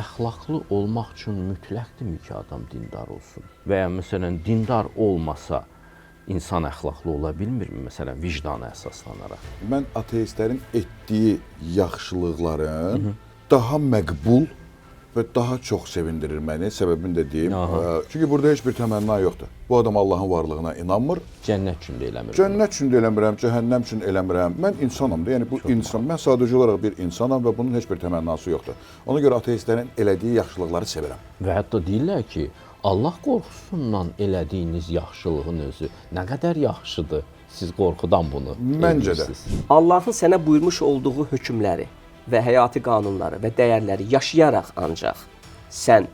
əxlaqlı olmaq üçün mütləqdirmi ki, adam dindar olsun? Və ya məsələn, dindar olmasa insan əxlaqlı ola bilmirmi? Məsələn, vicdana əsaslanaraq. Mən ateistlərin etdiyi yaxşılıqların daha məqbul və daha çox sevindirir məni. Səbəbini də deyim. Çünki burada heç bir təmənna yoxdur. Bu adam Allahın varlığına inanmır. Cənnət üçün də eləmirəm. Cənnət üçün də eləmirəm, cəhənnəm üçün eləmirəm. Mən insanam da, yəni bu insan. Mən sadəcə olaraq bir insanam və bunun heç bir təmənnası yoxdur. Ona görə ateistlərin elədiyi yaxşılıqları sevirəm. Və hətta deyirlər ki, Allah qorxusundan elədiyiniz yaxşılığın özü nə qədər yaxşıdır. Siz qorxudan bunu Məncə də. Allahın sənə buyurmuş olduğu hökmləri və həyati qanunları və dəyərləri yaşayaraq ancaq sən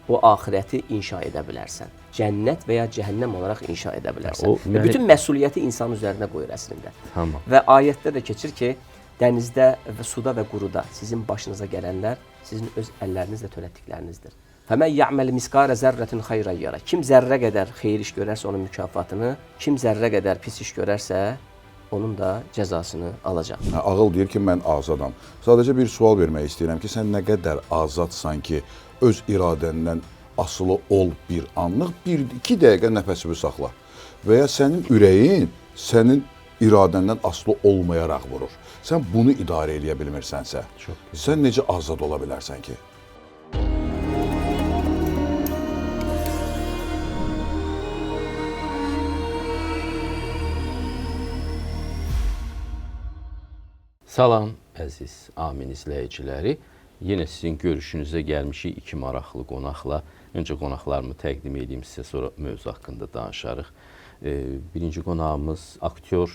o axirəti inşa edə bilərsən. Cənnət və ya cəhənnəm olaraq inşa edə bilərsən. Və bütün məsuliyyəti insan üzərinə qoyur əslində. Tamam. Və ayətdə də keçir ki, dənizdə və suda və quruda sizin başınıza gələnlər sizin öz əllərinizlə törətdiklərinizdir. Fəmən ya'məl misqala zərrətin xeyran yara. Kim zərrə qədər xeyir iş görərsə onun mükafatını, kim zərrə qədər pis iş görərsə onun da cəzasını alacaq. Ağıl deyir ki, mən azadam. Sadəcə bir sual vermək istəyirəm ki, sən nə qədər azadsan ki, öz iradəndən asılı ol bir anlıq, 1-2 dəqiqə nəfəsini saxla. Və ya sənin ürəyin sənin iradəndən asılı olmayaraq vurur. Sən bunu idarə edə bilmirsənsə, sən necə azad ola bilərsən ki? Salam, əziz Amin izləyiciləri. Yenə sizin görüşünüzə gəlmişik iki maraqlı qonaqla. Öncə qonaqlarımı təqdim edeyim sizə, sonra mövzu haqqında danışarıq. Birinci qonağımız aktyor,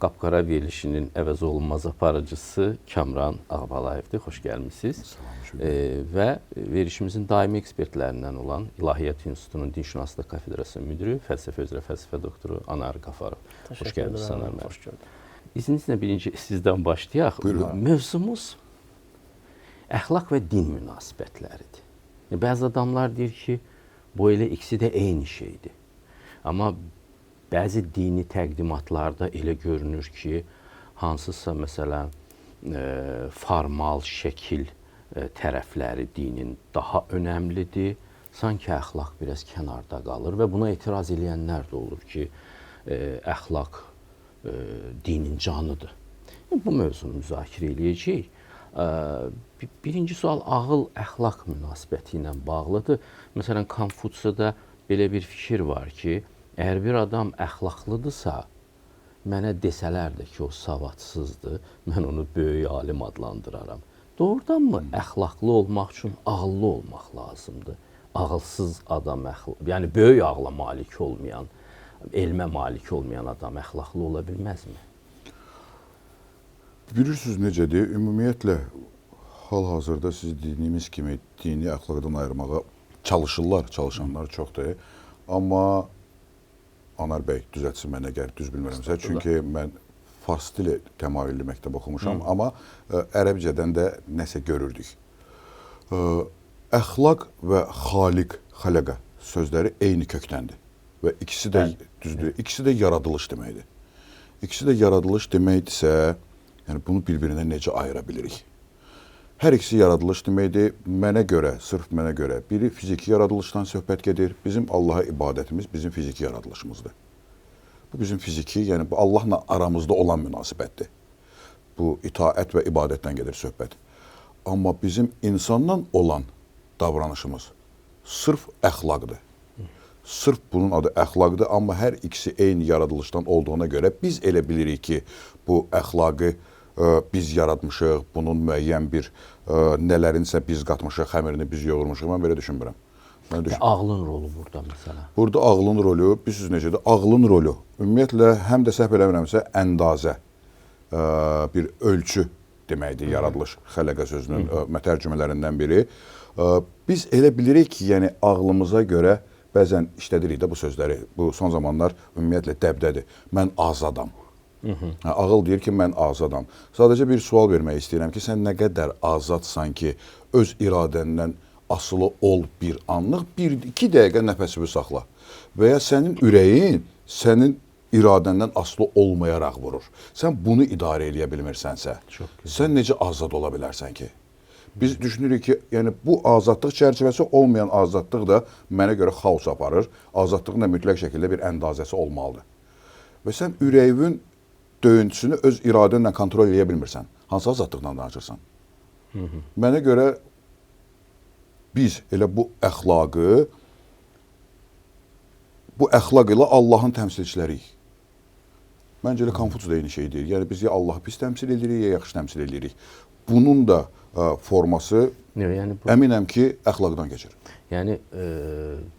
Qapqara verilişinin əvəzolunmaz aparıcısı Kamran Ağbalayevdir. Xoş gəlmişsiniz. Və verilişimizin daimi ekspertlərindən olan İlahiyyat İnstitutunun Dinşünaslıq Kafedrasının müdürü, fəlsəfə üzrə fəlsəfə doktoru Anar Qafarov. Xoş gəlmişsiniz, Anar müəllim. Xoş gördük. İzninizlə birinci sizdən başlayaq. Mövzumuz əxlaq və din münasibətləridir. Bəzi adamlar deyir ki, bu elə ikisi də eyni şeydir. Amma bəzi dini təqdimatlarda elə görünür ki, hansısa məsələn formal şəkil tərəfləri dinin daha önəmlidir. Sanki əxlaq biraz kənarda qalır və buna etiraz edənlər də olur ki, əxlaq dinin canıdır. Bu mövzunu müzakirə edəcəyik. Birinci sual ağıl-əxlaq münasibəti ilə bağlıdır. Məsələn, Konfutsiyada belə bir fikir var ki, əgər bir adam əxlaqlıdırsa, mənə desələr də ki, o savadsızdır, mən onu böyük alim adlandıraram. Doğrudanmı əxlaqlı olmaq üçün ağıllı olmaq lazımdır? Ağılsız adam, yəni böyük ağla malik olmayan, elmə malik olmayan adam əxlaqlı ola bilməzmi? Bilirsiniz necədir? Ümumiyyətlə, hal-hazırda siz dediyimiz kimi dini əxlaqdan ayırmağa çalışırlar, çalışanlar çoxdur. Amma Anar bəy düzəltsin mənə əgər düz bilmirəmsə. Çünki mən fars dili təmayüllü məktəb oxumuşam, amma ərəbcədən də nəsə görürdük. Əxlaq və xaliq, xələqə sözləri eyni kökdəndir. Və ikisi də düzdür, ikisi də yaradılış deməkdir. İkisi də yaradılış deməkdirsə, yəni bunu bir-birindən necə ayıra bilirik? Hər ikisi yaradılış deməkdir. Mənə görə, sırf mənə görə, biri fiziki yaradılışdan söhbət gedir. Bizim Allaha ibadətimiz bizim fiziki yaradılışımızdır. Bu bizim fiziki, yəni bu Allahla aramızda olan münasibətdir. Bu itaət və ibadətdən gedir söhbət. Amma bizim insanla olan davranışımız sırf əxlaqdır. Sırf bunun adı əxlaqdır, amma hər ikisi eyni yaradılışdan olduğuna görə biz elə bilirik ki, bu əxlaqı biz yaratmışıq, bunun müəyyən bir nələrinsə biz qatmışıq, xəmirini biz yoğurmuşuq. Mən belə düşünmürəm. Ağlın rolu burada məsələn? Burada ağlın rolu, bilirsiniz necədir? Ağlın rolu, ümumiyyətlə, həm də səhv eləmirəmsə, əndazə, bir ölçü deməkdir, yaradılış, xələqə sözünün tərcümələrindən biri. Biz elə bilirik ki, yəni ağlımıza görə bəzən işlədirik də bu sözləri. Bu son zamanlar ümumiyyətlə dəbdədir. Mən azadam. Ağıl deyir ki, mən azadam. Sadəcə bir sual vermək istəyirəm ki, sən nə qədər azadsan ki, öz iradəndən asılı ol bir anlıq, 1-2 dəqiqə nəfəsini saxla. Və ya sənin ürəyin sənin iradəndən asılı olmayaraq vurur. Sən bunu idarə edə bilmirsənsə, sən necə azad ola bilərsən ki? Biz düşünürük ki, yəni bu azadlıq çərçivəsi olmayan azadlıq da mənə görə xaos aparır. Azadlığın da mütləq şəkildə bir əndazəsi olmalıdır. Və sən ürəyin döyüntüsünü öz iradənlə kontrol edə bilmirsən. Hansı azadlıqdan danışırsan? Mənə görə biz elə bu əxlaqı, bu əxlaq ilə Allahın təmsilçiləriyik. Məncə elə Konfutsi də eyni şey deyir. Yəni biz ya Allahı pis təmsil edirik, ya yaxşı təmsil edirik. Bunun da forması Yəni bu, əminəm ki, əxlaqdan keçir. yəni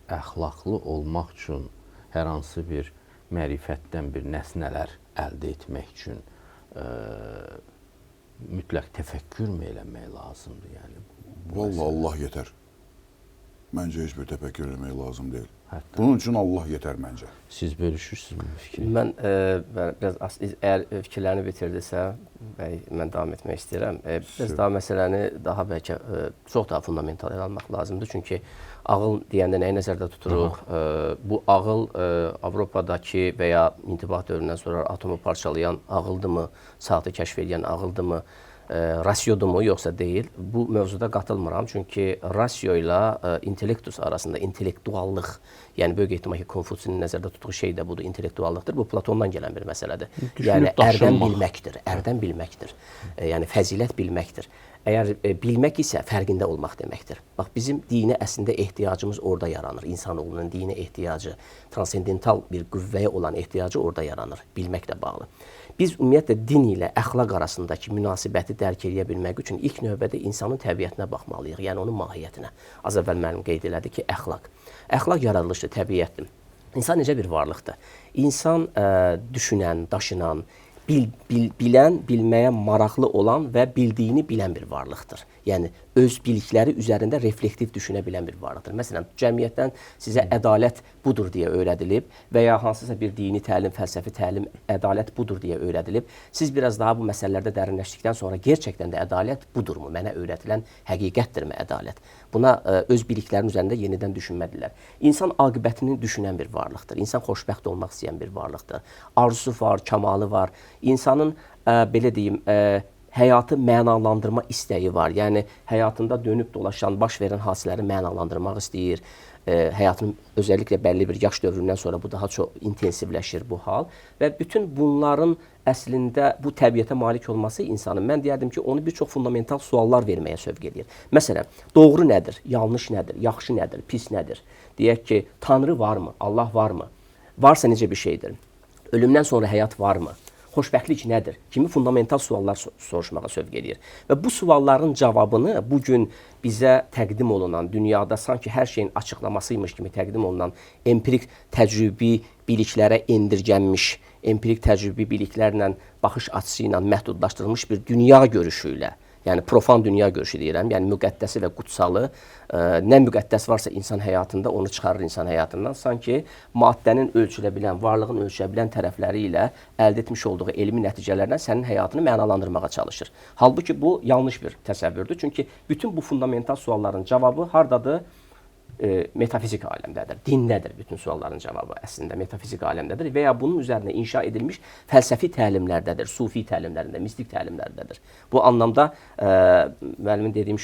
əxlaqlı olmaq üçün hər hansı bir mərifətdən bir nəsnələr əldə etmək üçün mütləq təfəkkür mü eləmək lazımdır? Yəni Vallahi Allah yetər. Məncə heç bir təfəkkür eləmək lazım deyil. Hətta Bunun üçün Allah yetər məncə. siz bölüşürsünüz bu fikri? Mən biraz əgər fikirlərini bitirdisə, mən davam etmək istəyirəm. Biraz daha məsələni daha bəlkə çox daha fundamental ele almaq lazımdır. Çünki ağıl deyəndə nəyi nəzərdə tuturuq? Bu ağıl Avropadakı və ya intibah dövründən sonra atomu parçalayan ağıldırmı, saatı kəşf edən ağıldırmı? Rasiodurmu yoxsa deyil? Bu mövzuda qatılmıram. Çünki rasio ilə intellektus arasında intellektuallıq, yəni böyük ehtimal ki, Konfutsinin nəzərdə tutduğu şey də budur, intellektuallıqdır. Bu Platondan gələn bir məsələdir. Yəni ərdən bilməkdir, ərdən bilməkdir. Yəni fəzilət bilməkdir. Əgər bilmək isə fərqində olmaq deməkdir. Bax, bizim dinə əslində ehtiyacımız orada yaranır. İnsanoğlunun dinə ehtiyacı, transendental bir qüvvəyə olan ehtiyacı orada yaranır. Bilməklə bağlı. Biz ümumiyyətlə din ilə əxlaq arasındakı münasibəti dərk edə bilmək üçün ilk növbədə insanın təbiətinə baxmalıyıq, yəni onun mahiyyətinə. Az əvvəl müəllim qeyd elədi ki, əxlaq. Əxlaq yaradılışdır, təbiətdir. İnsan necə bir varlıqdır? İnsan düşünən, daşınan, bilən, bilməyə maraqlı olan və bildiyini bilən bir varlıqdır. Yəni, öz bilikləri üzərində reflektiv düşünə bilən bir varlıqdır. Məsələn, cəmiyyətdən sizə ədalət budur deyə öyrədilib və ya hansısa bir dini təlim, fəlsəfi təlim, ədalət budur deyə öyrədilib. Siz biraz daha bu məsələlərdə dərinləşdikdən sonra gerçəkdən də ədalət budurmu? Mənə öyrədilən həqiqətdirmi ədalət? Buna öz biliklərinin üzərində yenidən düşünməlidirlər. İnsan aqibətini düşünən bir varlıqdır. İnsan xoşbəxt olmaq istəyən bir varlıqdır. Arzusu var, kamalı var. İnsanın, belə deyim, həyatı mənalandırma istəyi var. Yəni, həyatında dönüb dolaşan, baş verən hadisələri mənalandırmaq istəyir. Həyatının özəlliklə bəlli bir yaş dövründən sonra bu daha çox intensivləşir bu hal. Və bütün bunların əslində bu təbiətə malik olması insanın, mən deyərdim ki, onu bir çox fundamental suallar verməyə sövq edir. Məsələn, doğru nədir, yanlış nədir, yaxşı nədir, pis nədir? Deyək ki, Tanrı varmı, Allah varmı? Varsa necə bir şeydir? Ölümdən sonra həyat varmı? Xoşbəxtlik nədir? Kimi fundamental suallar soruşmağa sövq edir. Və bu sualların cavabını bugün bizə təqdim olunan, dünyada sanki hər şeyin açıqlamasıymış kimi təqdim olunan empirik təcrübi biliklərə endirgənmiş, empirik təcrübi biliklərlə, baxış açısı ilə məhdudlaşdırılmış bir dünya görüşü ilə, yəni profan dünya görüşü deyirəm, yəni müqəddəsi və qutsalı, nə müqəddəs varsa insan həyatında onu çıxarır insan həyatından. Sanki maddənin ölçülə bilən, varlığın ölçülə bilən tərəfləri ilə əldə etmiş olduğu elmi nəticələrlə sənin həyatını mənalandırmağa çalışır. Halbuki bu yanlış bir təsəvvürdür. Çünki bütün bu fundamental sualların cavabı hardadır? Metafizik aləmdədir. Dindədir bütün sualların cavabı əslində metafizik aləmdədir və ya bunun üzərinə inşa edilmiş fəlsəfi təlimlərdədir, sufi təlimlərində, mistik təlimlərdədir. Bu anlamda müəllimin dediyim,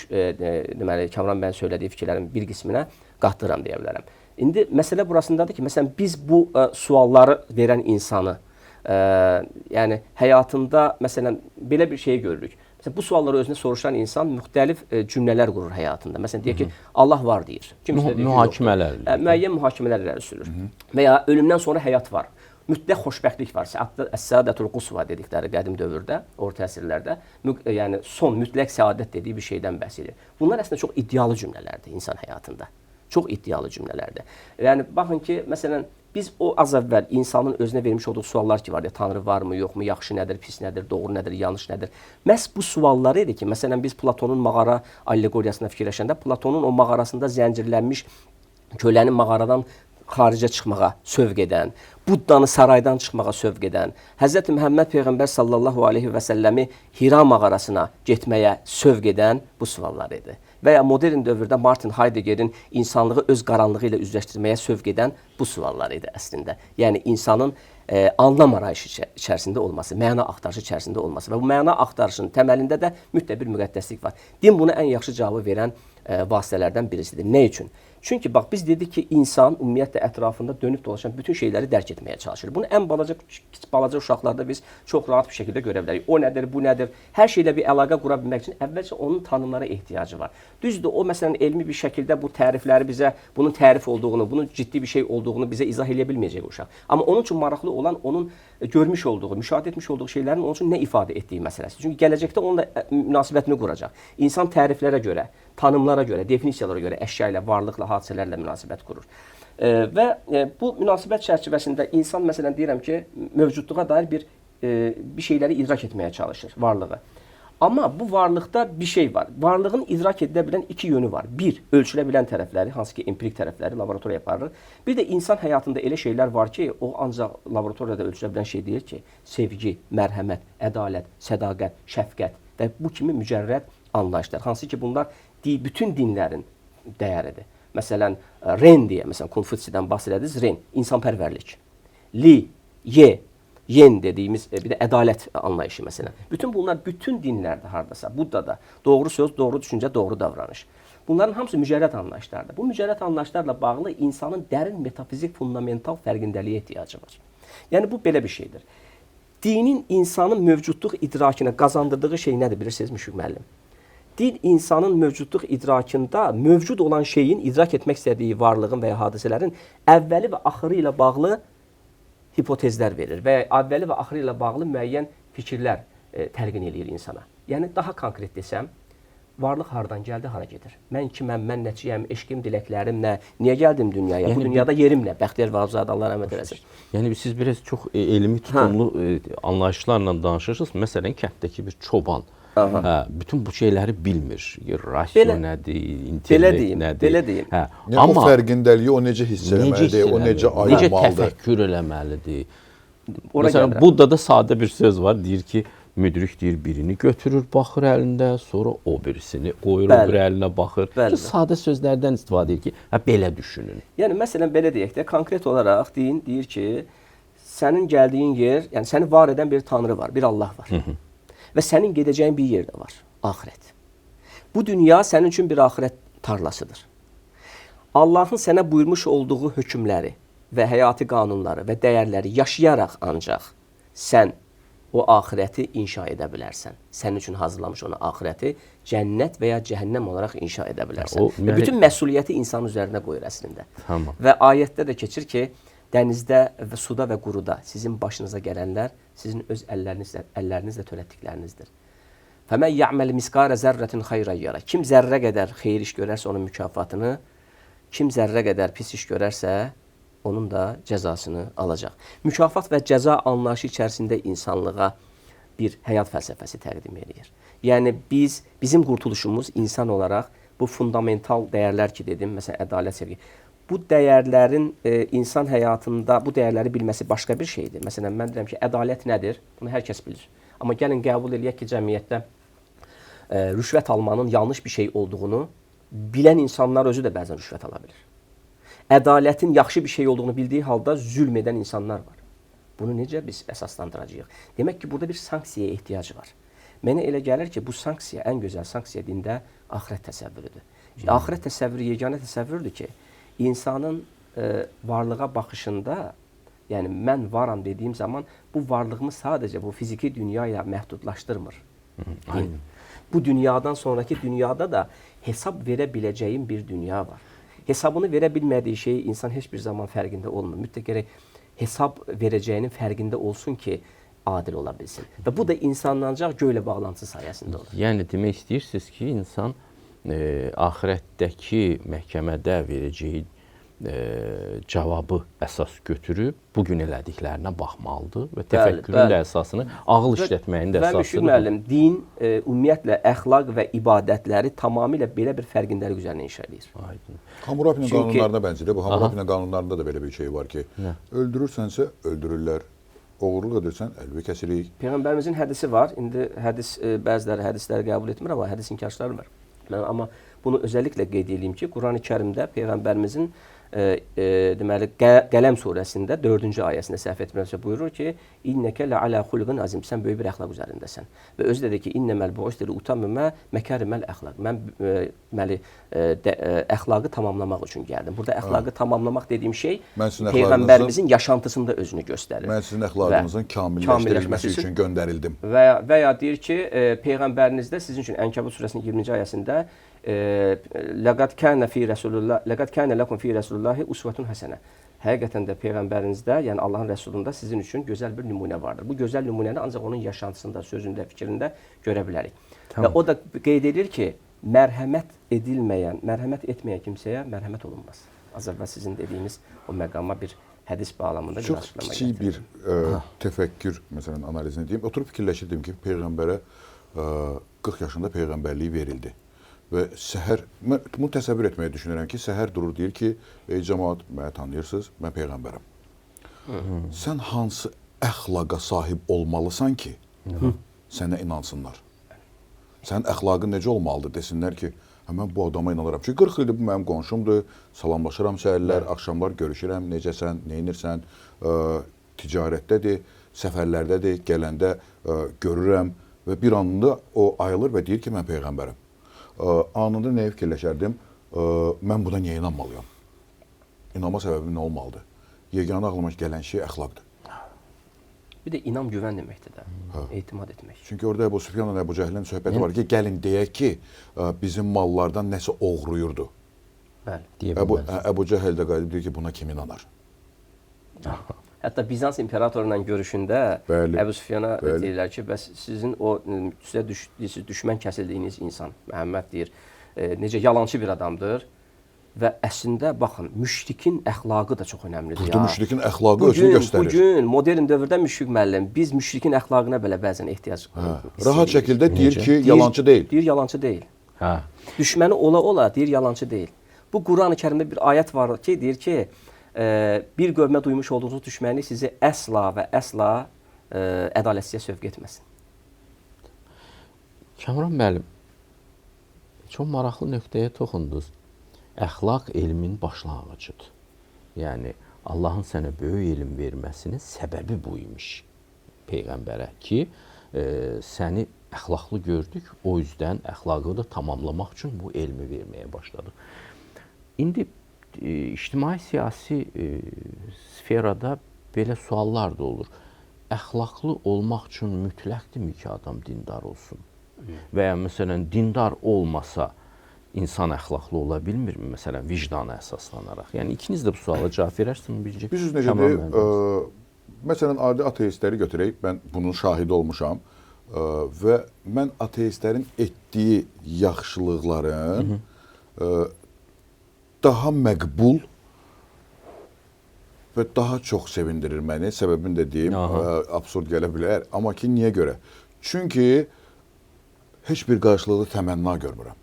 deməli, Kamran bəyin söylediyi fikirlərin bir qisminə qatdıram deyə bilərəm. İndi məsələ burasındadır ki, məsələn, biz bu sualları verən insanı, yəni həyatında, məsələn, belə bir şey görürük. Bu sualları özünə soruşan insan müxtəlif cümlələr qurur həyatında. Məsələn, deyək ki, Allah var deyir. Mühakimələr. Müəyyən mühakimələr irəli sürür. Və ya ölümdən sonra həyat var. Mütləq xoşbəxtlik var. Əs-səadətul qusva dedikləri qədim dövrdə, orta əsrlərdə, yəni son, mütləq səadət dediyi bir şeydən bəhs edir. Bunlar əslində çox iddialı cümlələrdir insan həyatında. Çox iddialı cümlələrdir. Yəni, baxın ki, məsələn, biz o az əvvəl insanın özünə vermiş olduğu suallar ki var, Tanrı varmı, yoxmu, yaxşı nədir, pis nədir, doğru nədir, yanlış nədir? Məhz bu sualları idi ki, məsələn, biz Platonun mağara allegoriyasına fikirləşəndə, Platonun o mağarasında zəncirlənmiş kölənin mağaradan xaricə çıxmağa sövq edən, Buddanı saraydan çıxmağa sövq edən, Hz. Məhəmməd Peyğəmbər sallallahu aleyhi və səlləmi Hira mağarasına getməyə sövq edən bu suallar idi. Və ya modern dövrdə Martin Heideggerin insanlığı öz qaranlığı ilə üzləşdirməyə sövq edən bu suallar idi əslində. Yəni, insanın anlam arayışı içərisində olması, məna axtarışı içərisində olması və bu məna axtarışının təməlində də mütləq bir müqəddəslik var. Din buna ən yaxşı cavabı verən vasitələrdən birisidir. Nə üçün? Çünki bax biz dedik ki, insan ümumiyyətlə ətrafında dönüb dolaşan bütün şeyləri dərk etməyə çalışır. Bunu ən balaca uşaqlarda biz çox rahat bir şəkildə görə bilərik. O nədir, bu nədir? Hər şeylə bir əlaqə qura bilmək üçün əvvəlcə onun tanımlara ehtiyacı var. Düzdür, o məsələn elmi bir şəkildə bu tərifləri bizə, bunun tərif olduğunu, bunun ciddi bir şey olduğunu bizə izah edə bilməyəcək uşaq. Amma onun üçün maraqlı olan onun görmüş olduğu, müşahidə etmiş olduğu şeylərin onun üçün nə ifadə etdiyi məsələsi. Çünki gələcəkdə onunla münasibətini quracaq. İnsan təriflərə görə, tanımlara görə, definisiyalara görə əşya ilə, varlıqla, hadisələrlə münasibət qurur. Və bu münasibət çərçivəsində insan məsələn deyirəm ki, mövcudluğa dair bir şeyləri idrak etməyə çalışır, varlığı. Amma bu varlıqda bir şey var. Varlığın idrak edilə bilən iki yönü var. Bir, ölçülə bilən tərəfləri, hansı ki empirik tərəfləri laboratoriya aparılır. Bir də insan həyatında elə şeylər var ki, o ancaq laboratoriyada ölçülə bilən şey deyil ki, sevgi, mərhəmət, ədalət, sədaqət, şəfqət və bu kimi mücərrəd anlayışlar. Hansı ki, bunlar bütün dinlərin dəyəridir. Məsələn, Ren deyə, məsələn, Konfutsiyadan bəhs edədiniz, Ren, insanpərvərlik. Li, Ye, Yen dediyimiz bir də ədalət anlayışı məsələn. Bütün bunlar bütün dinlərdə hardasa, Buddada doğru söz, doğru düşüncə, doğru davranış. Bunların hamısı mücərrəd anlayışlardır. Bu mücərrəd anlayışlarla bağlı insanın dərin metafizik, fundamental fərqindəliyə ehtiyacı var. Yəni bu belə bir şeydir. Dinin insanın mövcudluq idrakına qazandırdığı şey nədir bilirsiniz Müşfiq müəllim? Din insanın mövcudluq idrakında mövcud olan şeyin idrak etmək istədiyi varlığın və ya hadisələrin əvvəli və axırı ilə bağlı hipotezlər verir və əvvəli və axırı ilə bağlı müəyyən fikirlər təlqin eləyir insana. Yəni daha konkret desəm, varlıq hardan gəldi, hara gedir? Mən kiməm, mən nəçiyəm, eşqim, diləklərim nə, niyə gəldim dünyaya, yəni, bu dünyada yerim nə? Bəxtiyar Vahabzadə Allah rəhmət eləsin. Yəni siz biraz çox elmi tutumlu anlayışlarla danışırsınız. Məsələn, kənddəki bir çoban bütün bu şeyləri bilmir. Rasyo nədir, intellekt nədir? Belə deyim. Yəni, amma o fərqindəliyi o necə hiss eləməlidir, o necə ayırmalıdır? Necə təfəkkür eləməlidir? Məsələn, Buddada sadə bir söz var, deyir ki, müdrik deyir, birini götürür, baxır əlində, sonra o birisini qoyur, o bir əlinə baxır. Sadə sözlərdən istifadə edir ki, belə düşünün. Yəni, məsələn, belə deyək də, konkret olaraq deyir ki, sənin gəldiyin yer, yəni səni var edən bir tanrı var, bir Allah var. Və sənin gedəcəyin bir yer də var, axirət. Bu dünya sənin üçün bir axirət tarlasıdır. Allahın sənə buyurmuş olduğu hökmləri və həyati qanunları və dəyərləri yaşayaraq ancaq sən o axirəti inşa edə bilərsən. Sənin üçün hazırlamış onu axirəti cənnət və ya cəhənnəm olaraq inşa edə bilərsən. Və bütün məsuliyyəti insanın üzərinə qoyur əslində. Tamam. Və ayətdə də keçir ki, dənizdə və suda və quruda sizin başınıza gələnlər sizin öz əllərinizlə törətdiklərinizdir. Fəmən ya'məl miskara zərrətin xeyran yara. Kim zərrə qədər xeyir iş görərsə onun mükafatını, kim zərrə qədər pis iş görərsə onun da cəzasını alacaq. Mükafat və cəza anlayışı içərisində insanlığa bir həyat fəlsəfəsi təqdim edir. Yəni bizim qurtuluşumuz insan olaraq bu fundamental dəyərlər ki dedim, məsələn ədalət, sevgi. Bu dəyərlərin insan həyatında bu dəyərləri bilməsi başqa bir şeydir. Məsələn, mən deyirəm ki, ədalət nədir? Bunu hər kəs bilir. Amma gəlin qəbul eləyək ki, cəmiyyətdə rüşvət almanın yanlış bir şey olduğunu bilən insanlar özü də bəzən rüşvət ala bilir. Ədalətin yaxşı bir şey olduğunu bildiyi halda zülm edən insanlar var. Bunu necə biz əsaslandıracağıq? Demək ki, burada bir sanksiyaya ehtiyac var. Mənə elə gəlir ki, bu sanksiya, ən gözəl sanksiya dində axirət təsəvvürüdür. Axirət təsəvvürü yeganə təsəvvürdür ki, insanın varlığa baxışında, yəni mən varam dediyim zaman bu varlığımı sadəcə bu fiziki dünya ilə məhdudlaşdırmır. Bu dünyadan sonraki dünyada da hesab verə biləcəyim bir dünya var. Hesabını verə bilmədiyi şeyi insan heç bir zaman fərqində olmur. Mütləq gərək hesab verəcəyinin fərqində olsun ki, adil ola bilsin. Və bu da insanla ancaq göylə bağlantısı sayəsində olur. Yəni demək istəyirsiniz ki, insan axirətdəki məhkəmədə verəcəyi cavabı əsas götürüb bugün elədiklərinə baxmalıdır və təfəkkürün də əsasını, ağıl işlətməyin də əsasıdır. Müşfiq müəllim, din ümumiyyətlə əxlaq və ibadətləri tamamilə belə bir fərqindəlik üzərində inşa edir. Hammurapi qanunlarına bənzəyir. Bu Hammurapi qanunlarında da belə bir şey var ki, öldürürsənsə öldürürlər. Oğurluq edirsən, əlvi kəsirik. Peyğəmbərimizin hədisi var. İndi hədis bəziləri hədisləri qəbul etmir, amma hədis inkarçıları var. Amma bunu özellikle qeyd edeyim ki, Qurani-Kərimdə Peyğəmbərimizin deməli Qələm surəsində 4-cü ayəsində səhv etmirəmsə buyurur ki, İnnəkə ləalə xulqin azim, sən böyük bir əxlaq üzərindəsən. Və özü də deyir ki, İnnəməl bu'istul utammimə məkariməl əxlaq. Mən deməli əxlaqı tamamlamaq üçün gəldim. Burada əxlaqı tamamlamaq dediyim şey Peyğəmbərimizin yaşantısında özünü göstərir. Mən sizin əxlaqınızın kamilləşdirilməsi üçün göndərildim. Və ya deyir ki, Peyğəmbərinizdə sizin üçün Ənkəbut surəsinin 20-ci ayəsində Laqad kana lakum fi Rasulillahi usvetun hasene. Həqiqətən də Peyğəmbərinizdə, yəni Allahın Rəsulunda sizin üçün gözəl bir nümunə vardır. Bu gözəl nümunəni ancaq onun yaşantısında, sözündə, fikrində görə bilərik. Tamam. Və o da qeyd edir ki, mərhəmət etməyən kimsəyə mərhəmət olunmaz. Az əvvəl sizin dediyiniz o məqama bir hədis bağlamında bir açıqlama gətirir. Çox kiçik bir təfəkkür, məsələn, analizini deyim. Oturub fikirləşirdim ki, Peyğəmbərə 40 yaşında Peyğəmbərliyi verildi. Və səhər, mən bunu təsəvvür etməyə düşünürəm ki, səhər durur, deyir ki, ey cəmaat, məni tanıyırsınız, mən Peyğəmbərəm. Sən hansı əxlaqa sahib olmalısan ki, sənə inansınlar? Sənin əxlaqın necə olmalıdır? Desinlər ki, mən bu adama inanıram. Çünki 40 ildir bu mənim qonşumdur, salamlaşıram səhərlər, axşamlar görüşürəm, necəsən, neynirsən, ticarətdədir, səfərlərdədir, gələndə görürəm və bir anında o ayılır və deyir ki, mən Peyğəmbərəm. Anında nəyə fikirləşərdim? Mən buna niyə inanmalıyam? İnanma səbəbi nə olmalıdır? Yeganə ağlıma gələn şey əxlaqdır. Bir də inam güvən deməkdir də, etimad etmək. Çünki orada Əbu Süfyanla Əbu Cəhlin söhbəti var ki, gəlin deyək ki, bizim mallardan nəsə oğruyurdu. Bəli. Əbu Cəhl də qalib deyir ki, buna kim inanar? Hətta Bizans imperatorla görüşündə Əbu Süfyana deyirlər ki, bəs sizin o sizə düşmən kəsildiyiniz insan, Məhəmməd deyir, necə yalancı bir adamdır və əslində, baxın, müşrikin əxlaqı da çox önəmlidir. Burada müşrikin əxlaqı özünü göstərir. Bugün, modern dövrdə müşrik müəllim, biz müşrikin əxlaqına belə bəzən ehtiyac rahat şəkildə deyir ki, yalancı deyil. Deyir, yalancı deyil. Düşməni ola-ola deyir, yalancı deyil. Bu Qurani-Kərimdə bir ayət var ki, deyir ki, bir qövmə duymuş olduğunuz düşməni sizi əsla və əsla ədalətsizliyə sövq etməsin. Kamran müəllim, çox maraqlı nöqtəyə toxundunuz. Əxlaq elmin başlanğıcıdır. Yəni, Allahın sənə böyük elm verməsinin səbəbi bu imiş Peyğəmbərə ki, səni əxlaqlı gördük, o yüzdən əxlaqı da tamamlamaq üçün bu elmi verməyə başladıq. İndi ictimai-siyasi sferada belə suallar da olur. Əxlaqlı olmaq üçün mütləqdirmi ki, adam dindar olsun? Və ya məsələn, dindar olmasa insan əxlaqlı ola bilmirmi? Məsələn, vicdana əsaslanaraq. Yəni, ikiniz də bu suala cavab verərsiniz bircə. Biz necədir? Məsələn, adi ateistləri götürək, mən bunun şahidi olmuşam və mən ateistlərin etdiyi yaxşılıqların daha məqbul və daha çox sevindirir məni. Səbəbini də deyim, absurd gələ bilər. Amma ki, niyə görə? Çünki heç bir qarşılıqlı təmənna görmürəm.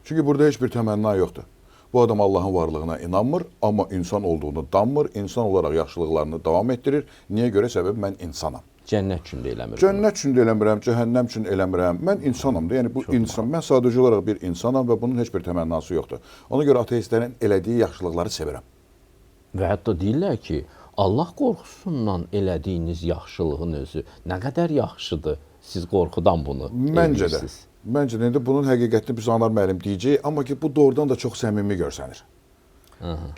Çünki burada heç bir təmənna yoxdur. Bu adam Allahın varlığına inanmır, amma insan olduğunu danmır, insan olaraq yaxşılıqlarını davam etdirir. Niyə görə? Səbəb mən insanam. Cənnət üçün də eləmirəm. Cənnət üçün də eləmirəm, cəhənnəm üçün eləmirəm. Mən insanam da, yəni bu insan, mən sadəcə olaraq bir insanam və bunun heç bir təmənnası yoxdur. Ona görə ateistlərin elədiyi yaxşılıqları sevirəm. Və hətta deyirlər ki, Allah qorxusundan elədiyiniz yaxşılığın özü nə qədər yaxşıdır, siz qorxudan bunu edirsiniz. Məncə də bunun həqiqətini biz Anar müəllim deyəcək, amma ki, bu doğrudan da çox səmimi görsənir.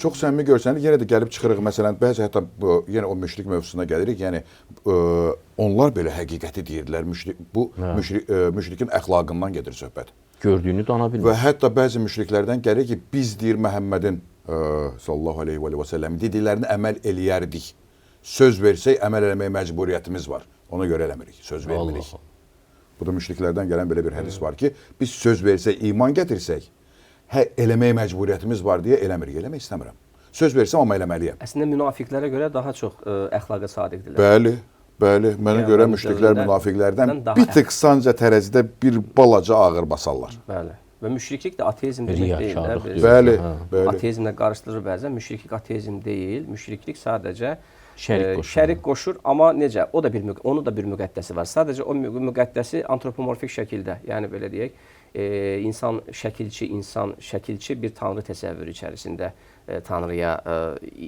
Çox səmimi görsənir, yenə də gəlib çıxırıq, məsələn, bəzi hətta yenə o müşrik mövzusuna gəlirik, yəni onlar belə həqiqəti deyirlər, bu müşrikin əxlaqından gedir söhbət. Gördüyünü dana bilmir. Və hətta bəzi müşriklərdən gəlir ki, biz deyir Məhəmmədin sallallahu aleyhi və səlləm dediklərini əməl eləyərdik. Söz versək, əməl eləməyə məcburiyyətimiz var. Ona görə eləmirik, söz vermirik. Bu da müşriklərdən gələn belə bir hədis var ki, biz söz versək, iman gətirsək, eləməyə məcburiyyətimiz var deyə eləmirik, eləmək istəmirəm. Söz versəm, amma eləməliyəm. Əslində, münafiqlərə görə daha çox əxlaqa sadiqdirlər. Bəli, bəli. Mənə görə müşriklər münafiqlərdən bir tık sanca tərəzidə bir balaca ağır basarlar. Bəli. Və müşriklik də ateizm demək deyil. Bəli, bəli. Ateizmlə qarışdırır bəzən. Müşriklik ateizm deyil. Müşriklik sadəcə şərik qoşur, amma necə? Onun da bir müqəddəsi var. Sadəcə o müqəddəsi antropomorfik şəkildə, yəni belə deyək, insan şəkilçi bir tanrı təsəvvürü içərisində Tanrıya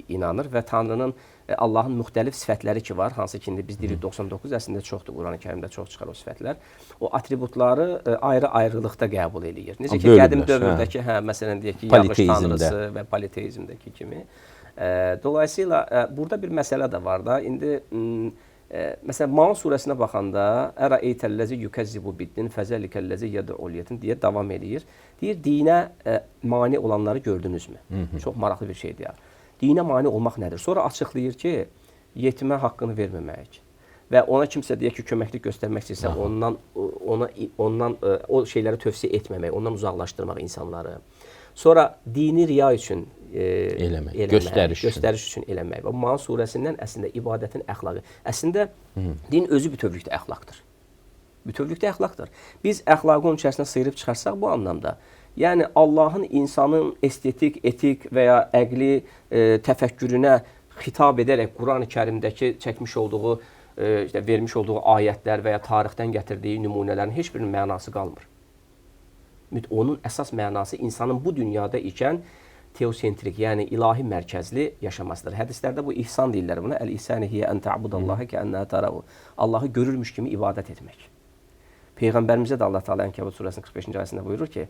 inanır və Tanrının Allahın müxtəlif sifətləri ki var, hansı ki indi biz deyirik 99, əslində çoxdur, Qurani-Kərimdə çox çıxar o sifətlər. O atributları ayrı-ayrılıqda qəbul edir. Necə ki, qədim dövrdəki, məsələn deyək ki, yağış tanrısı və politeizmdəki kimi. Dolayısıyla burada bir məsələ də var da. İndi məsələn Maun surəsinə baxanda ərəeytəlləzi yukəzzibu biddin fəzəlikəlləzi yəd'uliyyətin deyə davam edir. Deyir, dinə mane olanları gördünüzmü? Çox maraqlı bir şeydir ya. Dinə mane olmaq nədir? Sonra açıqlayır ki, yetimə haqqını verməmək və ona kimsə deyək ki, köməklik göstərmək istəyirsə, ondan o şeyləri tövsiyə etməmək, ondan uzaqlaşdırmaq insanları. Sonra dini riya üçün eləmək, göstəriş üçün eləmək. Və Maun surəsindən əslində ibadətin əxlaqı. Əslində din özü bütövlükdə əxlaqdır. Bütövlükdə əxlaqdır. Biz əxlaqı onun içərisindən sıyırıb çıxarsaq bu anlamda, yəni Allahın insanın estetik, etik və ya əqli təfəkkürünə xitab edərək Qurani-Kərimdəki çəkmiş olduğu, vermiş olduğu ayətlər və ya tarixdən gətirdiyi nümunələrin heç birinin mənası qalmır. Onun əsas mənası insanın bu dünyada ikən teosentrik, yəni ilahi mərkəzli yaşamasıdır. Hədislərdə bu ihsan deyirlər buna. Əl-ihsani hiyə ən ta'budallaha kəənnəhə tarahu. Allahı görürmüş kimi ibadət etmək. Peyğəmbərimizə də Allah Teala Ənkəbut surəsinin 45-ci ayəsində buyurur ki,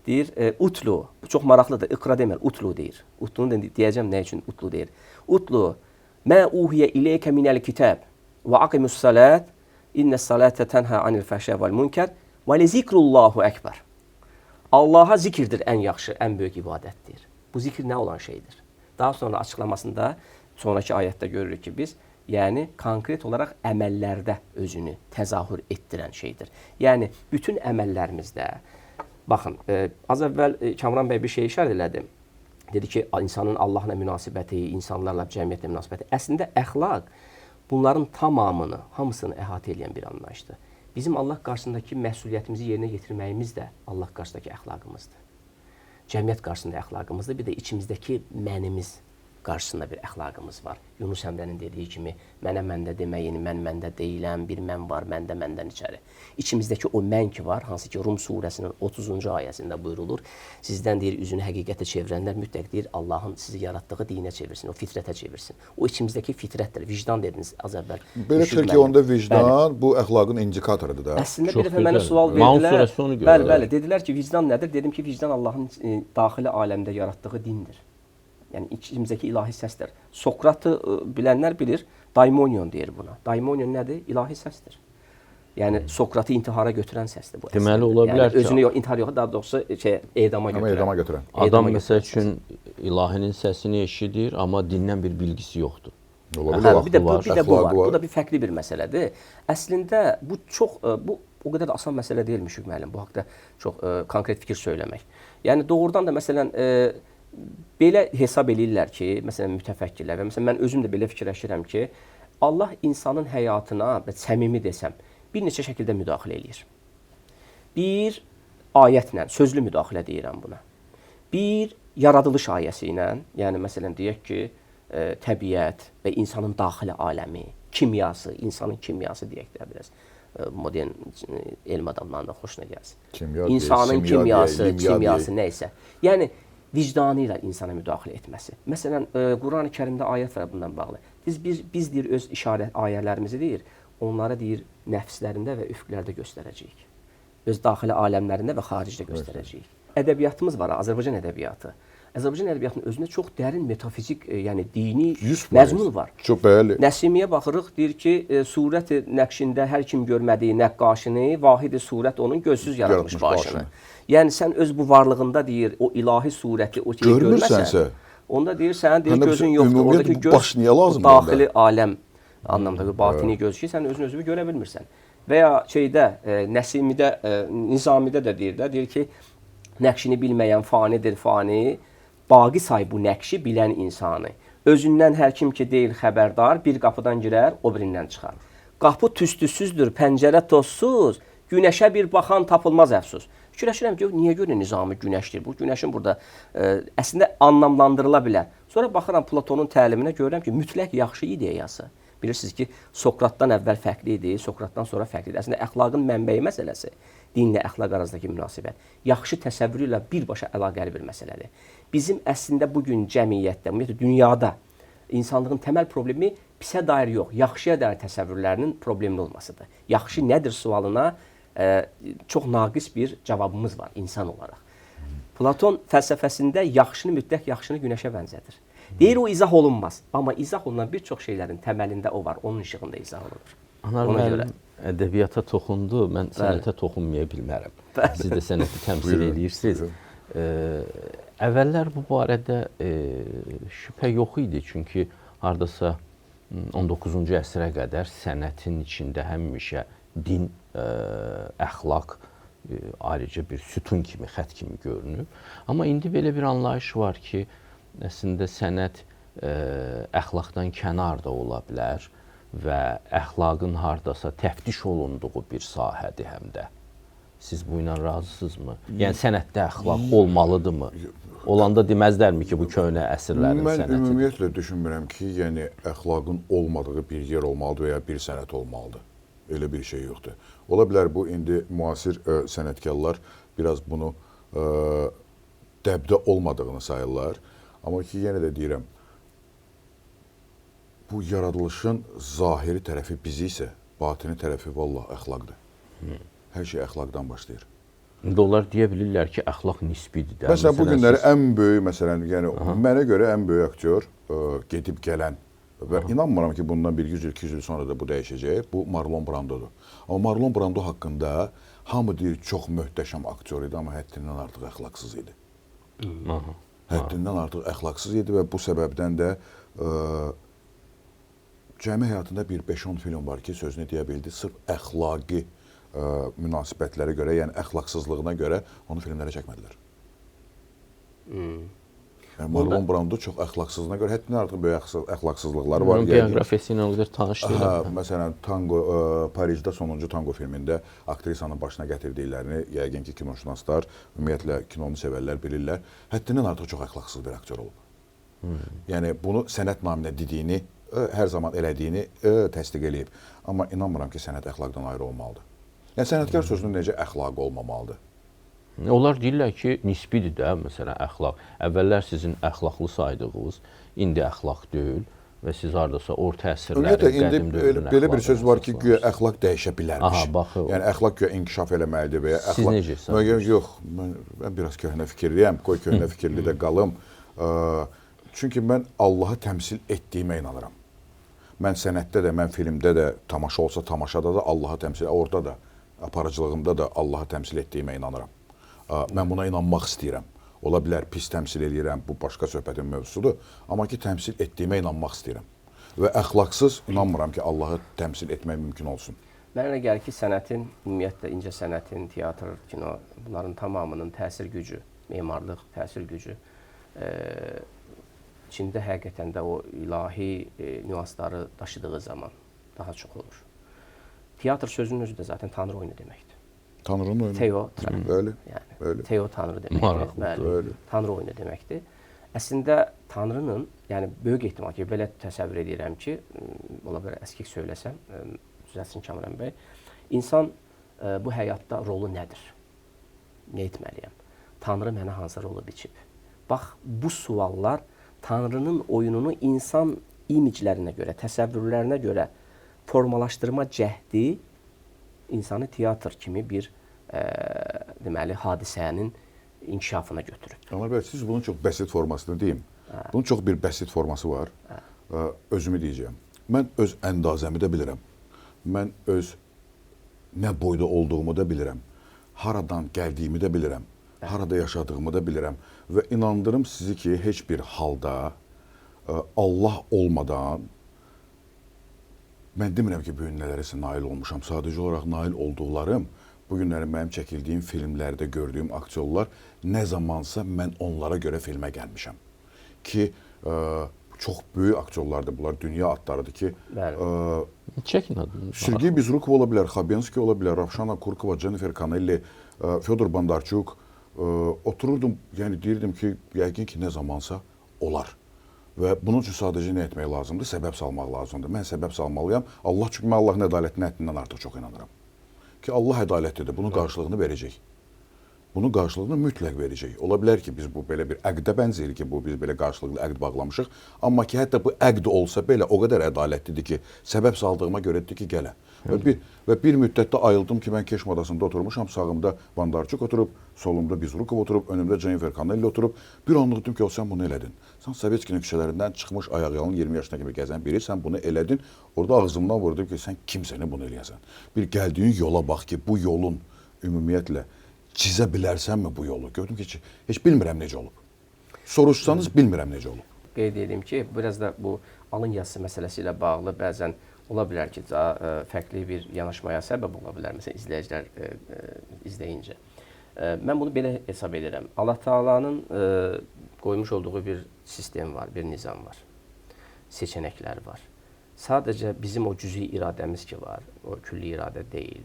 deyir, utlu, bu çox maraqlıdır, iqra demir, utlu deyir. Utlunu deyəcəm nə üçün utlu deyir. Utlu, mə uhiyə iləykə minəl kitəb və aqimus salət, innəs salətə tənhə anil fəhşə vəl münkər və li zikrullahu əkbər. Allaha zikirdir ən yaxşı, ən böyük ibadətdir. Bu zikir nə olan şeydir? Daha sonra açıqlamasında, sonraki ayətdə görürük ki, biz, yəni konkret olaraq əməllərdə özünü təzahür etdirən şeydir. Yəni, bütün əməllərimizdə, baxın, az əvvəl Kamran bəy bir şey işarə elədi. Dedi ki, insanın Allahla münasibəti, insanlarla cəmiyyətlə münasibəti. Əslində, əxlaq bunların tamamını, hamısını əhatə edən bir anlayışdır. Bizim Allah qarşısındakı məsuliyyətimizi yerinə yetirməyimiz də Allah qarşısındakı əxlaqımızdır. Cəmiyyət qarşısında əxlaqımızdır, bir də içimizdəki mənimiz qarşısında bir əxlaqımız var. Yunus Əmrənin dediyi kimi, mənə məndə deməyin, mən məndə deyiləm, bir mən var, məndə məndən içəri. İçimizdəki o mən ki var, hansı ki Rum surəsinin 30-cu ayəsində buyurulur, sizdən deyir, üzünü həqiqətə çevirənlər mütləq deyir, Allahın sizi yaratdığı dinə çevirsin, o fitrətə çevirsin. O içimizdəki fitrətdir, vicdan dediniz az əvvəl. Belə fikir ki, onda vicdan bu əxlaqın indikatorudur da. Əslində bir dəfə mənə sual verdilər. Bəli, dedilər ki, vicdan nədir? Dedim ki, vicdan Allahın daxili aləmdə yaratdığı dindir. Yəni içimizdəki ilahi səsdir. Sokratı bilənlər bilir, daimonion deyir buna. Daimonion nədir? İlahi səsdir. Yəni Sokratı intihara götürən səsdir bu. Deməli ola bilər ki, özünü intihar yox, daha doğrusu edama götürən. Adam məsəl üçün ilahinin səsini eşidir, amma dindən bir bilgisi yoxdur. Bir də bu var. Bu da bir fərqli bir məsələdir. Əslində bu çox o qədər də asan məsələ deyil Müşfiq müəllim. Bu haqqda çox konkret fikir söyləmək. Yəni doğrudan da məsələn belə hesab eləyirlər ki, məsələn mütəfəkkirlər və məsələn mən özüm də belə fikirləşirəm ki, Allah insanın həyatına və səmimi desəm, bir neçə şəkildə müdaxilə eləyir. Bir ayətlə, sözlü müdaxilə deyirəm buna. Bir yaradılış ayəsi ilə, yəni məsələn deyək ki, təbiət və insanın daxili aləmi, kimyası, insanın kimyası deyək də biraz modern elm adamlarının da xoşuna gəlsin. İnsanın kimyası nəysə. Yəni vicdanı ilə insana müdaxilə etməsi. Məsələn, Qurani-Kərimdə ayət var bundan bağlı. Biz deyir, öz işarət ayələrimizi deyir, onlara deyir, nəfslərində və üfqlərdə göstərəcəyik. Öz daxili aləmlərində və xaricdə göstərəcəyik. Ədəbiyyatımız var, Azərbaycan ədəbiyyatı. Azərbaycan ədəbiyyatının özündə çox dərin metafizik, yəni dini məzmun var. Çox bəli. Nəsimiyə baxırıq, deyir ki, surət nəqşində hər kim görmədiyi nəqqaşını, vahid-i surət onun gözsüz yaratmış başını. Yəni sən öz bu varlığında deyir, o ilahi surəti, o şeyi görməsən, onda deyir, sənin deyir, gözün yoxdur. Oradakı göz daxili aləm anlamda, batini göz ki, sən özünü görə bilmirsən. Və ya şeydə, Nəsimidə, Nizamidə də deyir ki, nəqşini bilməyən fanidir, fani, baqi say bu nəqşi bilən insanı. Özündən hər kim ki deyil xəbərdar, bir qapıdan girər, o birindən çıxar. Qapı tüstüsüzdür, pəncərə tozsuz, günəşə bir baxan tapılmaz əfsus. Fikirləşirəm ki, niyə görə Nizami günəşdir? Bu günəşin burada əslində anlamlandırıla bilər. Sonra baxıram Platonun təliminə, görürəm ki, mütləq yaxşı ideyası, Bilirsiniz ki, Sokratdan əvvəl fərqli idi, Sokratdan sonra fərqli idi. Əslində, əxlaqın mənbəyi məsələsi, dinlə əxlaq arasındakı münasibət, yaxşı təsəvvürü ilə birbaşa əlaqəli bir məsələdir. Bizim əslində bugün cəmiyyətdə, ümumiyyətlə dünyada insanlığın təməl problemi pisə dair yox, yaxşıya dair təsəvvürlərinin problemli olmasıdır. Yaxşı nədir sualına çox naqis bir cavabımız var insan olaraq. Platon fəlsəfəsində yaxşını, mütləq yaxşını günəşə bənzədir. Deyir, o izah olunmaz. Amma izah olunan bir çox şeylərin təməlində o var. Onun işığında izah olunur. Anar müəllim ədəbiyyata toxundu, mən sənətə toxunmaya bilmərəm. Siz də sənəti təmsil edirsiniz. Əvvəllər bu barədə şübhə yox idi. Çünki hardasa 19-cu əsrə qədər sənətin içində həmişə din, əxlaq ayrıca bir sütun kimi, xət kimi görünüb. Amma indi belə bir anlayış var ki, əslində sənət əxlaqdan kənarda ola bilər və əxlaqın hardasa təftiş olunduğu bir sahədir həm də. Siz bu ilə razısınızmı? Yəni sənətdə əxlaq olmalıdırmı? Olanda deməzlərmi ki, bu köhnə əsrlərin sənətidir? Mən ümumiyyətlə düşünmürəm ki, yəni əxlaqın olmadığı bir yer olmalıdır və ya bir sənət olmalıdır. Elə bir şey yoxdur. Ola bilər bu indi müasir sənətkarlar biraz bunu dəbdə olmadığını sayırlar. Amma ki, yenə də deyirəm, bu yaradılışın zahiri tərəfi bizi isə, batini tərəfi vallah əxlaqdır. Hər şey əxlaqdan başlayır. İndi onlar deyə bilirlər ki, əxlaq nisbidir də. Məsələn, bu günləri ən böyük, məsələn, yəni mənə görə ən böyük aktyor gedib gələn və inanmıram ki, bundan bir 100 il, 200 il sonra da bu dəyişəcək, bu Marlon Brando'dur. Amma Marlon Brando haqqında hamı deyir, çox möhtəşəm aktyor idi, amma həddindən artıq əxlaqsız idi. Həddindən artıq əxlaqsız idi və bu səbəbdən də cəmi həyatında bir 5-10 film var ki, sözünü deyə bildi, sırf əxlaqi münasibətlərə görə, yəni əxlaqsızlığına görə onu filmlərə çəkmədilər. Yəni, Marlon Brando çox əxlaqsızlığına görə, həddindən artıq böyük əxlaqsızlıqları var. Onun bioqrafiyası ilə o qədər tanış deyiləm. Məsələn, Parisdə sonuncu tango filmində aktrisanın başına gətirdiklərini yəqin ki, kinoşünaslar, ümumiyyətlə kinonu sevərlər, bilirlər. Həddindən artıq çox əxlaqsız bir aktyor olub. Yəni, bunu sənət naminə dediyini, hər zaman elədiyini təsdiq eləyib. Amma inanmıram ki, sənət əxlaqdan ayrı olmalıdır. Yəni, sənətkar sözünün necə əxlaqı olmamalıdır? Onlar deyirlər ki, nisbidir də, məsələn, əxlaq. Əvvəllər sizin əxlaqlı saydığınız, indi əxlaq deyil və siz hardasa orta əsrlərin qədim dövrün əxlaqı. Belə bir söz var ki, güya əxlaq dəyişə bilərmiş. Yəni, əxlaq güya inkişaf eləməlidir və ya əxlaq... Siz necəsiniz? Yox, mən biraz köhnə fikirliyəm, qoy köhnə fikirli də qalım. Çünki mən Allahı təmsil etdiyimə inanıram. Mən sənətdə də, mən filmdə də, tamaşa olsa tamaşada da Allahı təmsil, orada da, aparıcılığımda da Allahı təmsil etdiyimə inanıram. Mən buna inanmaq istəyirəm. Ola bilər, pis təmsil edirəm, bu başqa söhbətin mövzusudur. Amma ki, təmsil etdiyimə inanmaq istəyirəm. Və əxlaqsız inanmıram ki, Allahı təmsil etmək mümkün olsun. Mənə gəlir ki, sənətin, ümumiyyətlə, incə sənətin, teatr, kino, bunların tamamının təsir gücü, memarlıq, təsir gücü, içində həqiqətən də o ilahi nüansları daşıdığı zaman daha çox olur. Teatr sözünün özü də zaten Tanrı oyunu deməkdir. Tanrı'nın oyunu. Teo, yəni Teo Tanrı deməkdir. Bəli, Tanrı oyunu deməkdir. Əslində Tanrının, yəni böyük ehtimal ki, belə təsəvvür edirəm ki, ola bilər əskik söyləsəm, düzəlsin Kamran bəy, insan bu həyatda rolu nədir? Nə etməliyəm? Tanrı mənə hansı rolu biçib? Bax, bu suallar Tanrının oyununu insan imiclərinə görə, təsəvvürlərinə görə formalaşdırma cəhdi insanı teatr kimi bir deməli hadisənin inkişafına götürüb. Amma bəli, siz bunun çox bəsit formasını deyim. Bunun çox bir bəsit forması var. Özümü deyəcəyəm. Mən öz əndazəmi də bilirəm. Mən öz nə boyda olduğumu da bilirəm. Haradan gəldiyimi də bilirəm. Harada yaşadığımı da bilirəm. Və inandırım sizi ki, heç bir halda Allah olmadan mən demirəm ki, bu gün nələrisə nail olmuşam. Sadəcə olaraq nail olduqlarım, bu günləri mənim çəkildiyim filmlərdə gördüyüm aktyorlar, nə zamansa mən onlara görə filmə gəlmişəm. Ki, çox böyük aktyorlardır bunlar, dünya adlarıdır ki, çəkin adını. Sergey Bezrukov ola bilər, Xabianski ola bilər, Ravşana Kurkova, Jennifer Connelly, Fyodor Bondarchuk. Otururdum, yəni deyirdim ki, yəqin ki, nə zamansa olar. Və bunun üçün sadəcə nə etmək lazımdır? Səbəb salmaq lazımdır. Mən səbəb salmalıyam. Allah, çünki mən Allahın ədalətinə həddindən artıq çox inanıram. Ki Allah ədalətlidir, bunun qarşılığını verəcək. Bunun qarşılığını mütləq verəcək. Ola bilər ki, biz bu belə bir əqdə bənzəyir ki, biz belə qarşılıqlı əqd bağlamışıq. Amma ki, hətta bu əqd olsa belə o qədər ədalətlidir ki, səbəb saldığıma görədir ki, gələ. Və bir müddətdə ayıldım ki, mən Keşm adasında oturmuşam, sağımda Vandarçuk oturub, solumda Bizrukov oturub, önümdə Jennifer Connelly oturub. Bir anlıq dedim ki, sən bunu elədin. Sən Sovetskinin küçələrindən çıxmış ayaqyalın 20 yaşına kimi gəzən biri, sən bunu elədin. Orada ağzımdan vurdum ki, sən kimsəni bunu eləyəsən. Bir gəldiyin yola bax ki, bu yolun ümumiyyətlə çizə bilərsənmi bu yolu? Gördüm ki, heç bilmirəm necə olub. Soruşsanız bilmirəm necə olub. Qeyd edeyim ki, biraz da bu alın yazısı məsələsi ilə bağlı bəzən ola bilər ki, fərqli bir yanaşmaya səbəb ola bilər, məsələn, izləyicilər izləyincə. Mən bunu belə hesab edirəm. Allah Taala'nın qoymuş olduğu bir sistem var, bir nizam var. Seçənəklər var. Sadəcə bizim o cüzi iradəmiz ki var, o külli iradə deyil,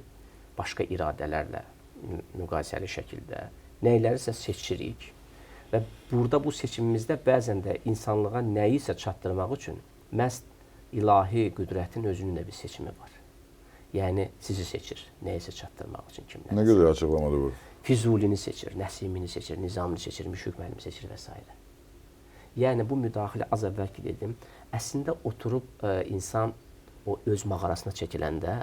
başqa iradələrlə müqayisəli şəkildə nəylərisə seçirik və burada bu seçimimizdə bəzən də insanlığa nəyisə çatdırmaq üçün məhz ilahi qüdrətin özünün də bir seçimi var. Yəni sizi seçir, nəyisə çatdırmaq üçün kimlərsə. Nə qədər açıqlamadır bu? Füzulini seçir, Nəsimini seçir, Nizamini seçir, Müşfiq müəllimi seçir və s. Yəni bu müdaxilə az əvvəl ki dedim, əslində oturub insan o öz mağarasına çəkiləndə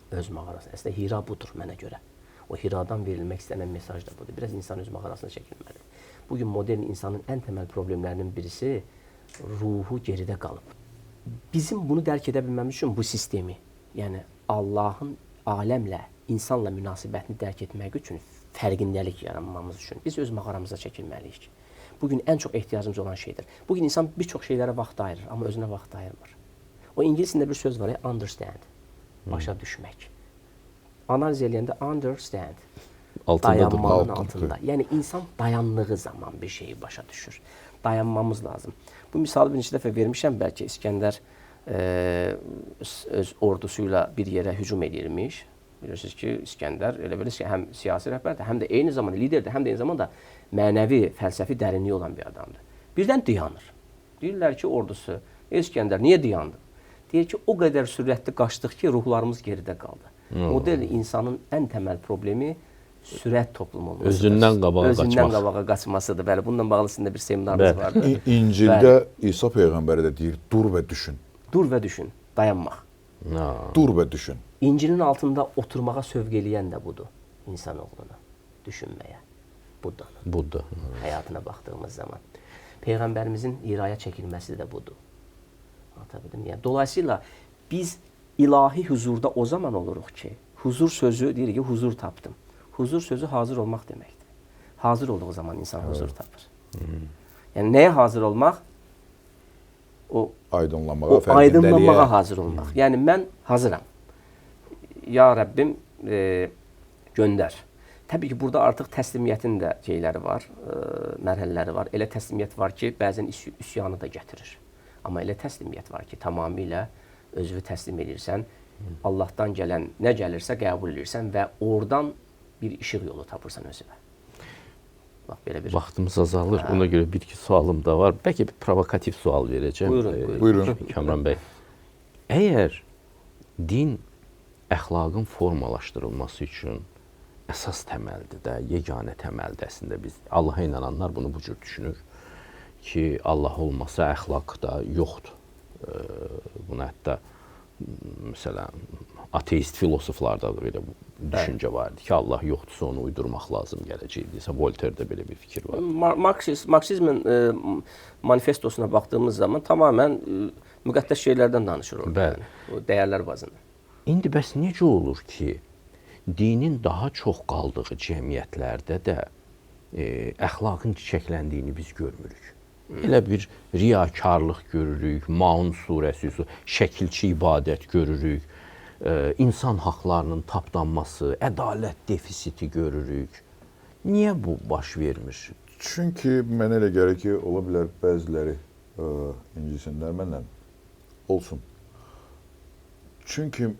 əslində Hira budur mənə görə. O Hiradan verilmək istənilən mesaj da budur. Biraz insan öz mağarasına çəkilməlidir. Bugün modern insanın ən təməl problemlərinin birisi ruhu geridə qalıb. Bizim bunu dərk edə bilməmiz üçün bu sistemi, yəni Allahın aləmlə, insanla münasibətini dərk etmək üçün fərqindəlik yaranmamız üçün biz öz mağaramıza çəkilməliyik. Bugün ən çox ehtiyacımız olan şeydir. Bugün insan bir çox şeylərə vaxt ayırır, amma özünə vaxt ayırmır. O ingiliscə bir söz var, understand, başa düşmək. Analiz eləyəndə understand, dayanmanın altında. Yəni insan dayandığı zaman bir şeyi başa düşür. Dayanmamız lazım. Bu misalı bir neçə dəfə vermişəm, bəlkə İskəndər öz ordusuyla bir yerə hücum edirmiş. Bilirsiniz ki, İskəndər elə bilir ki, həm siyasi rəhbərdir, həm də eyni zamanda liderdir, həm də eyni zamanda mənəvi, fəlsəfi dərinliyi olan bir adamdır. Birdən dayanır. Deyirlər ki, ordusu, İskəndər niyə dayandı? Deyir ki, o qədər sürətli qaçdıq ki, ruhlarımız geridə qaldı. Modern insanın ən təməl problemi sürət toplumu olmasıdır. Özündən qabağa qaçmaq. Özündən qabağa qaçmasıdır. Bəli, bununla bağlı sizin də bir seminarınız vardı. İncildə İsa Peyğəmbəri də deyir, dur və düşün. Dur və düşün, dayanmaq. Dur və düşün. İncilin altında oturmağa sövq eləyən də budur insanoğlunu, düşünməyə, Buddanın həyatına baxdığımız zaman. Peyğəmbərimizin iraya çəkilməsi də budur. Anlatabildim? Yəni, dolayısıyla biz ilahi huzurda o zaman oluruq ki, huzur sözü deyir ki, huzur tapdım. Huzur sözü hazır olmaq deməkdir. Hazır olduğu zaman insan huzur tapır. Yəni nəyə hazır olmaq? O aydınlanmağa hazır olmaq. Yəni mən hazıram. Ya Rəbbim göndər. Təbii ki, burada artıq təslimiyyətin də şeyləri var, mərhələləri var. Elə təslimiyyət var ki, bəzən üsyanı da gətirir. Amma elə təslimiyyət var ki, tamamilə özünü təslim edirsən, Allahdan gələn nə gəlirsə qəbul edirsən və oradan bir işıq yolu tapırsan özünə. Bax, belə bir... Vaxtımız azalır. Buna görə bir-iki sualım da var. Bəlkə bir provokativ sual verəcəm. Buyurun. Kamran bəy. Əgər din əxlaqın formalaşdırılması üçün əsas təməldir də, yeganə təməldir əslində biz. Allaha inananlar bunu bu cür düşünür ki, Allah olmasa əxlaq da yoxdur. Buna hətta məsələn ateist filosoflarda da belə düşüncə vardı ki, Allah yoxdursa onu uydurmaq lazım gələcəkdirsə. Voltaire'də belə bir fikir var. Marksizmin manifestosuna baxdığımız zaman tamamən müqəddəs şeylərdən danışır orada. O dəyərlər bazında. İndi bəs necə olur ki, dinin daha çox qaldığı cəmiyyətlərdə də əxlaqın çiçəkləndiyini biz görmürük. Elə bir riyakarlıq görürük, Maun surəsi, şəkilçi ibadət görürük, insan haqlarının tapdanması, ədalət defisiti görürük. Niyə bu baş vermir? Çünki mənə elə gəlir ki, ola bilər bəziləri incisinlər məndən olsun. Çünki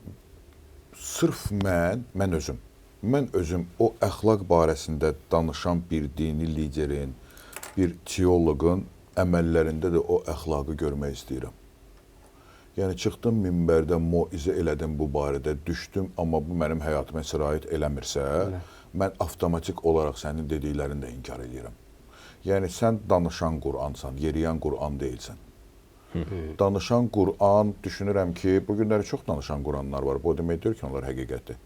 sırf mən özüm o əxlaq barəsində danışan bir dini liderin, bir teoloqun əməllərində də o əxlaqı görmək istəyirəm. Yəni çıxdım minbərdə moizə elədim bu barədə, düşdüm, amma bu mənim həyatıma sirayət eləmirsə, mən avtomatik olaraq sənin dediklərini də inkar edirəm. Yəni sən danışan Qur'ansan, yeriyən Qur'an deyilsən. Danışan Qur'an, düşünürəm ki, bu günləri çox danışan Qur'anlar var. Bu demək deyir ki, onlar həqiqətdir.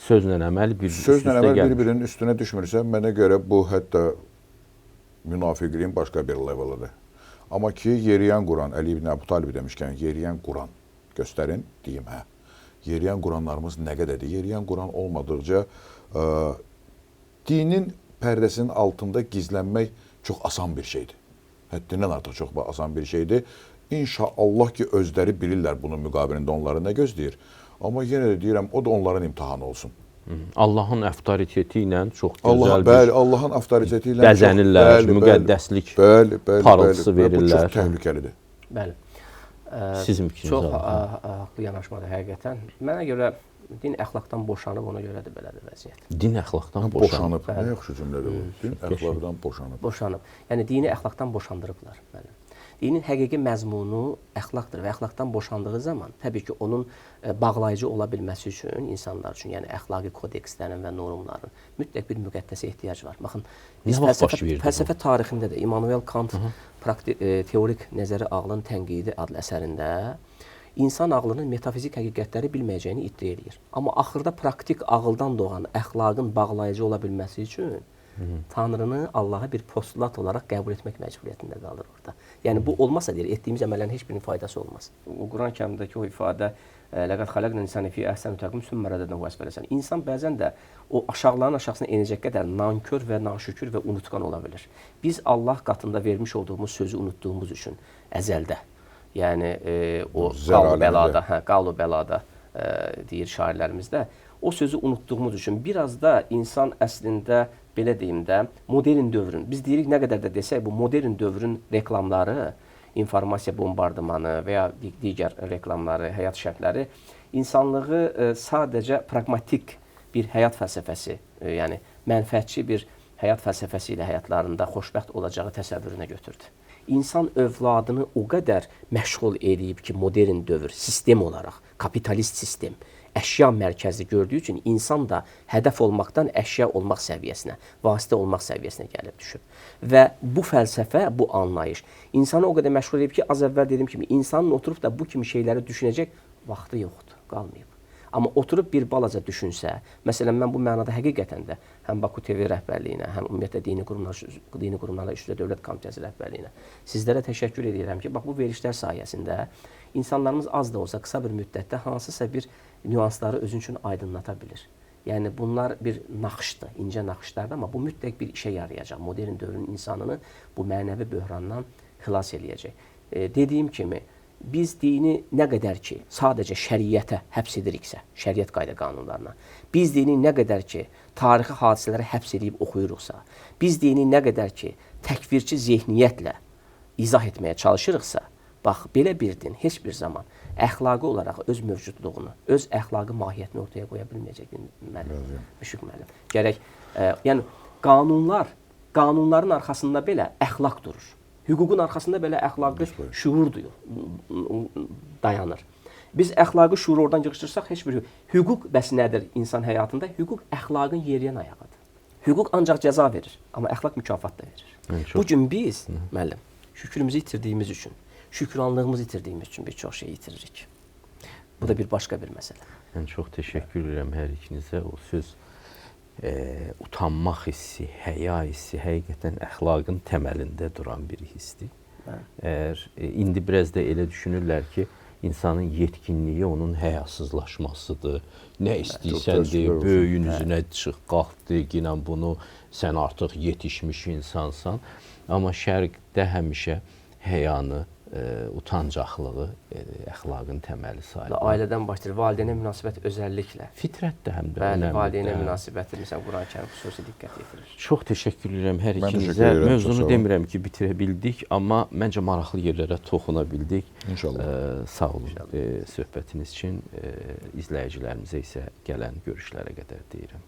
Sözlə əməl bir-birinin üstünə düşmürsə, mənə görə bu hətta münafiqliyin başqa bir levelıdır. Amma ki, yeriyən Quran, Əli ibn Əbu Talib demişkən, yeriyən Quran göstərin, deyim, hə. Yeriyən Quranlarımız nə qədərdir? Yeriyən Quran olmadıqca dinin pərdəsinin altında gizlənmək çox asan bir şeydir. Həddindən artıq çox asan bir şeydir. İnşallah ki, özləri bilirlər bunun müqabilində onları nə gözləyir. Amma yenə də deyirəm, o da onların imtihanı olsun. Allahın avtoriteti ilə çox gözəl bir Allahın avtoriteti ilə bəzənirlər, müqəddəslik parıltısı verirlər. Bu çox təhlükəlidir. Bəli. Sizin fikriniz çox haqlı yanaşmadır həqiqətən. Mənə görə din əxlaqdan boşanıb, ona görə də belədir vəziyyət. Din əxlaqdan boşanıb. Nə yaxşı cümlədir bu. Din əxlaqdan boşanıb. Boşanıb. Yəni dini əxlaqdan boşandırıblar. Bəli. Dinin həqiqi məzmunu əxlaqdır və əxlaqdan boşandığı zaman təbii ki, onun bağlayıcı ola bilməsi üçün insanlar üçün, yəni əxlaqi kodekslərin və normların mütləq bir müqəddəsə ehtiyac var. Baxın, biz fəlsəfə tarixində də Immanuel Kant teorik nəzəri ağlın tənqidi adlı əsərində insan ağlının metafizik həqiqətləri bilməyəcəyini iddia edir. Amma axırda praktik ağıldan doğan əxlaqın bağlayıcı ola bilməsi üçün Tanrını Allaha bir postulat olaraq qəbul etmək məcburiyyətində qalır orada. Yəni bu olmasa deyir, etdiyimiz əməllərin heç birinin faydası olmaz. O Quran-Kərimdəki o ifadə "Ləqəd xələqnəl insane fi əhsəni təqvim sümmə rədədnəhu əsfələ səfilin." İnsan bəzən də o aşağıların aşağısına enəcək qədər nankör və naşükür və unutqan ola bilir. Biz Allah qatında vermiş olduğumuz sözü unutduğumuz üçün əzəldə, yəni o qalu bəlada deyir şairlərimizdə, o sözü unutduğumuz üçün biraz da insan əslində belə deyim də, modern dövrün, biz deyirik nə qədər də desək, bu modern dövrün reklamları, informasiya bombardımanı və ya digər reklamları, həyat şərtləri insanlığı sadəcə pragmatik bir həyat fəlsəfəsi, yəni mənfəətçi bir həyat fəlsəfəsi ilə həyatlarında xoşbəxt olacağı təsəvvürünə götürdü. İnsan övladını o qədər məşğul edib ki, modern dövr, sistem olaraq, kapitalist sistem, əşya mərkəzli gördüyü üçün insan da hədəf olmaqdan əşya olmaq səviyyəsinə, vasitə olmaq səviyyəsinə gəlib düşüb. Və bu fəlsəfə, bu anlayış insanı o qədər məşğul edib ki, az əvvəl dediyim kimi, insanın oturub da bu kimi şeyləri düşünəcək vaxtı yoxdur, qalmayıb. Amma oturub bir balaca düşünsə, məsələn, mən bu mənada həqiqətən də həm Baku TV rəhbərliyinə, həm ümumiyyətlə dini qurumlarla üzrə Dövlət Komitəsi rəhbərliyinə sizlərə təşəkkür edirəm ki, bax bu verilişlər sayəsində insanlarımız az da olsa qısa bir müddətdə hansısa bir nüansları özün üçün aydınlata bilir. Yəni bunlar bir naxışdır, incə naxışlardır, amma bu mütləq bir işə yarayacaq. Modern dövrün insanını bu mənəvi böhrandan xilas eləyəcək. Dediyim kimi, biz dini nə qədər ki, sadəcə şəriətə həbs ediriksə, şəriət qayda qanunlarına, biz dini nə qədər ki, tarixi hadisələrə həbs edib oxuyuruqsa, biz dini nə qədər ki, təkfirçi zehniyyətlə izah etməyə çalışırıqsa, bax, belə bir din heç bir zaman əxlaqi olaraq öz mövcudluğunu, öz əxlaqi mahiyyətini ortaya qoya bilməyəcək müəllim, Müşfiq müəllim. Gərək, yəni qanunların arxasında belə əxlaq durur. Hüququn arxasında belə əxlaqi şuur dayanır. Biz əxlaqi şuuru oradan yığışdırsaq, heç bir hüquq bəs nədir insan həyatında? Hüquq əxlaqın yeriyən ayağıdır. Hüquq ancaq cəza verir, amma əxlaq mükafat da verir. Bugün biz, müəllim, şükrümüzü itirdiyimiz üçün, şükranlığımızı itirdiyimiz üçün bir çox şey itiririk. Bu da bir başqa bir məsələ. Mən çox təşəkkür edirəm hər ikinizə. O söz utanmaq hissi, həya hissi həqiqətən əxlaqın təməlində duran bir hissdir. İndi biraz da elə düşünürlər ki, insanın yetkinliyi onun həyasızlaşmasıdır. Nə istəyirsən deyə, böyüyün üzünə çıx, qalx deyinən bunu, sən artıq yetişmiş insansan. Amma şərqdə həmişə həyanı, utancaqlığı əxlaqın təməli sayılır. Ailədən başlayır, valideynə münasibət özəlliklə. Fitrət də həm də önəmlidir. Bəli, valideynə münasibəti, məsələn, Quran-Kərim xüsusi diqqət yetirir. Çox təşəkkür edirəm hər ikinizə. Mövzunu demirəm ki, bitirə bildik, amma məncə maraqlı yerlərə toxuna bildik. İnşallah. Sağ olun söhbətiniz üçün, izləyicilərimizə isə gələn görüşlərə qədər deyirəm.